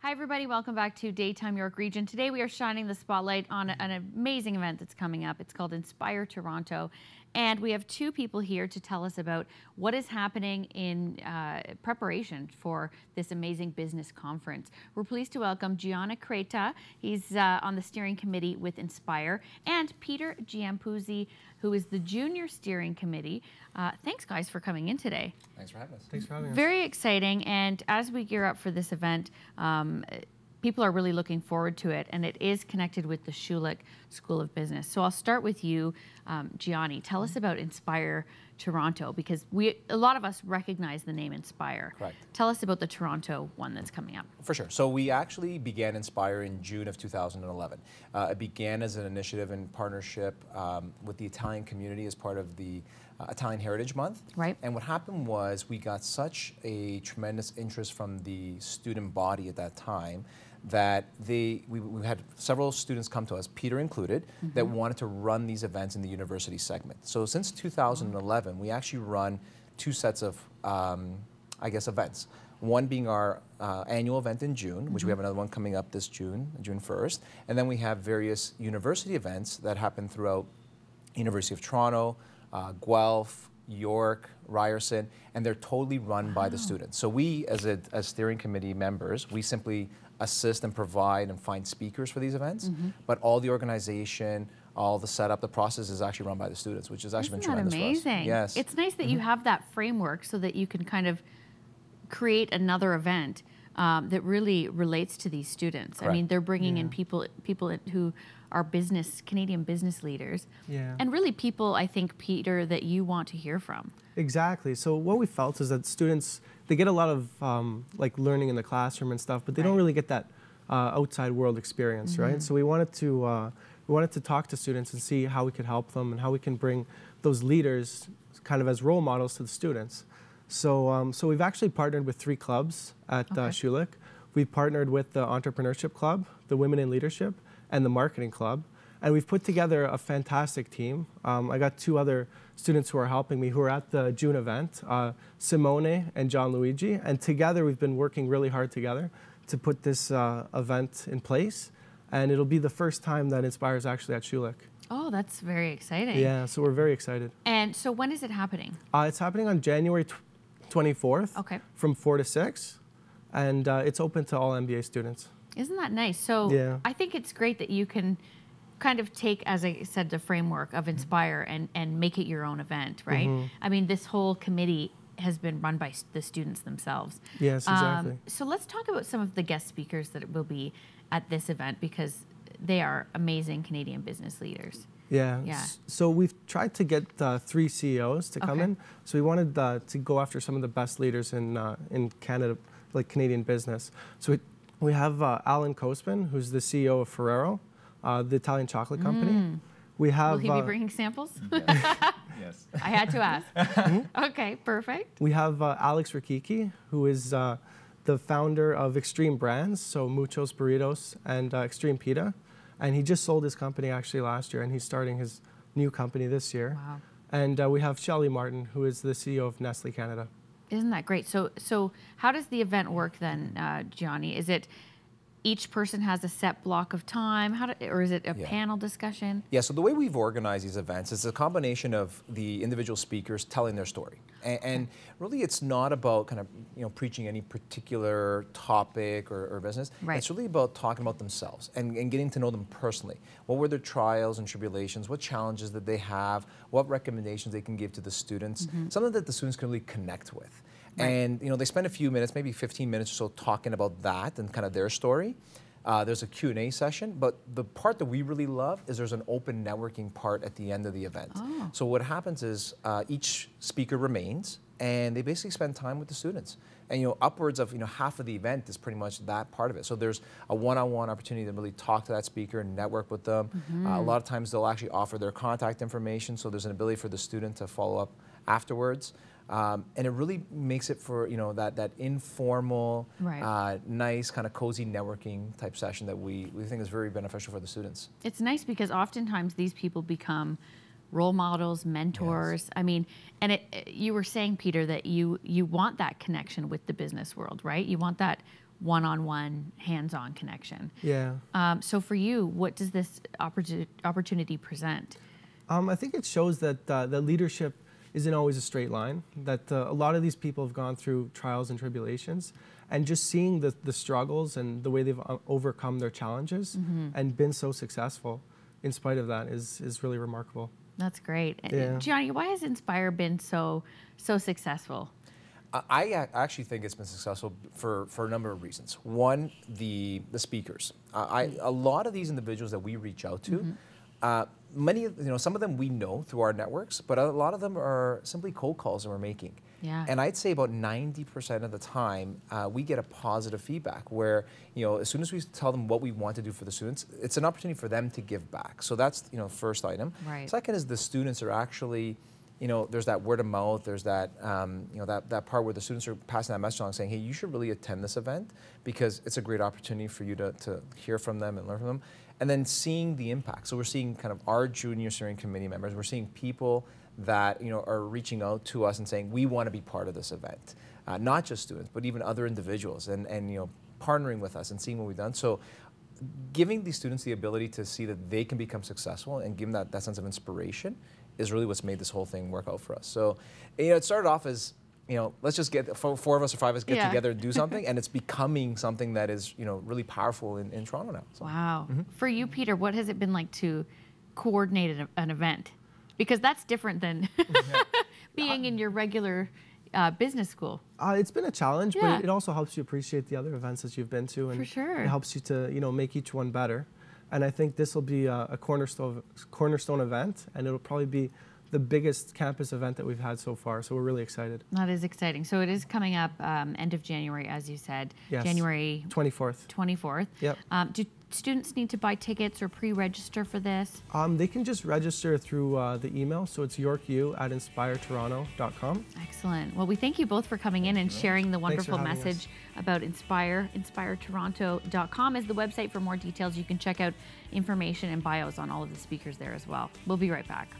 Hi everybody, welcome back to Daytime York Region. Today we are shining the spotlight on an amazing event that's coming up. It's called Inspire Toronto. And we have two people here to tell us about what is happening in preparation for this amazing business conference. We're pleased to welcome Gianni Creta. He's on the steering committee with Inspire, and Peter Giampuzzi, who is the junior steering committee. Thanks guys for coming in today. Thanks for having us. Thanks for having us. Very exciting, and as we gear up for this event, people are really looking forward to it, and it is connected with the Schulich School of Business. So I'll start with you, Gianni. Tell us about Inspire Toronto, because a lot of us recognize the name Inspire. Correct. Tell us about the Toronto one that's coming up. For sure. So we actually began Inspire in June of 2011. It began as an initiative in partnership with the Italian community as part of the Italian Heritage Month. Right. And what happened was we got such a tremendous interest from the student body at that time that we had several students come to us, Peter included, that wanted to run these events in the university segment. So since 2011, we actually run two sets of, I guess, events. One being our annual event in June, which we have another one coming up this June 1st. And then we have various university events that happen throughout University of Toronto, Guelph, York, Ryerson, and they're totally run by the students. So we, as steering committee members, we simply assist and provide and find speakers for these events, but all the organization, all the setup, the process is actually run by the students, which has actually been tremendous for us. Isn't that amazing? Yes. It's nice that you have that framework so that you can kind of create another event that really relates to these students. Correct. I mean, they're bringing in people who are Canadian business leaders, and really people, I think, Peter, that you want to hear from. Exactly. So what we felt is that students, they get a lot of like learning in the classroom and stuff, but they don't really get that outside world experience, right? So we wanted to talk to students and see how we could help them and how we can bring those leaders kind of as role models to the students. So so we've actually partnered with 3 clubs at Schulich. We've partnered with the Entrepreneurship Club, the Women in Leadership, and the Marketing Club. And we've put together a fantastic team. I got 2 other students who are helping me who are at the June event, Simone and John Luigi. And together we've been working really hard together to put this event in place. And it'll be the first time that Inspire is actually at Schulich. Oh, that's very exciting. Yeah, so we're very excited. And so when is it happening? It's happening on January 24th from 4 to 6. And it's open to all MBA students. Isn't that nice? So I think it's great that you can kind of take, as I said, the framework of Inspire and make it your own event, right? I mean, this whole committee has been run by the students themselves. Yes, exactly. So let's talk about some of the guest speakers that will be at this event, because they are amazing Canadian business leaders. Yeah. So we've tried to get 3 CEOs to come in. So we wanted to go after some of the best leaders in Canada, like Canadian business. So we have Alan Kosman, who's the CEO of Ferrero, the Italian chocolate company. We have. Will he be bringing samples? Yes. I had to ask. Okay, perfect. We have Alex Rakicki, who is the founder of Extreme Brands, so Muchos Burritos and Extreme Pita. And he just sold his company actually last year, and he's starting his new company this year. Wow. And we have Shelley Martin, who is the CEO of Nestle Canada. Isn't that great? So how does the event work then, Gianni? Is it each person has a set block of time, or is it a panel discussion? Yeah, so the way we've organized these events is a combination of the individual speakers telling their story. And really it's not about kind of preaching any particular topic or business. Right. It's really about talking about themselves and getting to know them personally. What were their trials and tribulations? What challenges did they have? What recommendations they can give to the students? Something that the students can really connect with. Right. And they spend a few minutes, maybe 15 minutes or so, talking about that and kind of their story. There's a Q&A session, but the part that we really love is there's an open networking part at the end of the event. So what happens is each speaker remains, and they basically spend time with the students. And upwards of half of the event is pretty much that part of it. So there's a one-on-one opportunity to really talk to that speaker and network with them. A lot of times they'll actually offer their contact information, so there's an ability for the student to follow up afterwards. And it really makes it for that informal, nice kind of cozy networking type session that we think is very beneficial for the students. It's nice because oftentimes these people become role models, mentors. Yes. I mean, and you were saying, Peter, that you want that connection with the business world, right? You want that one-on-one, hands-on connection. Yeah. So for you, what does this opportunity present? I think it shows that that leadership isn't always a straight line, that a lot of these people have gone through trials and tribulations, and just seeing the struggles and the way they've overcome their challenges and been so successful in spite of that is really remarkable. That's great. Yeah. Gianni, why has Inspire been so successful? I actually think it's been successful for a number of reasons. One, the speakers. A lot of these individuals that we reach out to, some of them we know through our networks, but a lot of them are simply cold calls that we're making. Yeah. And I'd say about 90% of the time, we get a positive feedback where, as soon as we tell them what we want to do for the students, it's an opportunity for them to give back. So that's, first item. Right. Second is the students are actually, there's that word of mouth, there's that, that part where the students are passing that message along saying, hey, you should really attend this event because it's a great opportunity for you to hear from them and learn from them. And then seeing the impact. So we're seeing kind of our junior steering committee members, we're seeing people that are reaching out to us and saying, we want to be part of this event. Not just students, but even other individuals and partnering with us and seeing what we've done. So giving these students the ability to see that they can become successful and give them that sense of inspiration is really what's made this whole thing work out for us. So, it started off as, let's just get four of us or five of us get together and do something, and it's becoming something that is, really powerful in Toronto now. So. Wow. For you, Peter, what has it been like to coordinate an event? Because that's different than being in your regular business school. It's been a challenge, but it also helps you appreciate the other events that you've been to, and For sure. it helps you to make each one better. And I think this will be a cornerstone event, and it'll probably be the biggest campus event that we've had so far. So we're really excited. That is exciting. So it is coming up end of January, as you said. Yes. January 24th. 24th. Yep. Do students need to buy tickets or pre-register for this? They can just register through the email. So it's yorku@inspiretoronto.com. Excellent. Well, we thank you both for coming in and sharing the wonderful having us. message about Inspire. InspireToronto.com is the website for more details. You can check out information and bios on all of the speakers there as well. We'll be right back.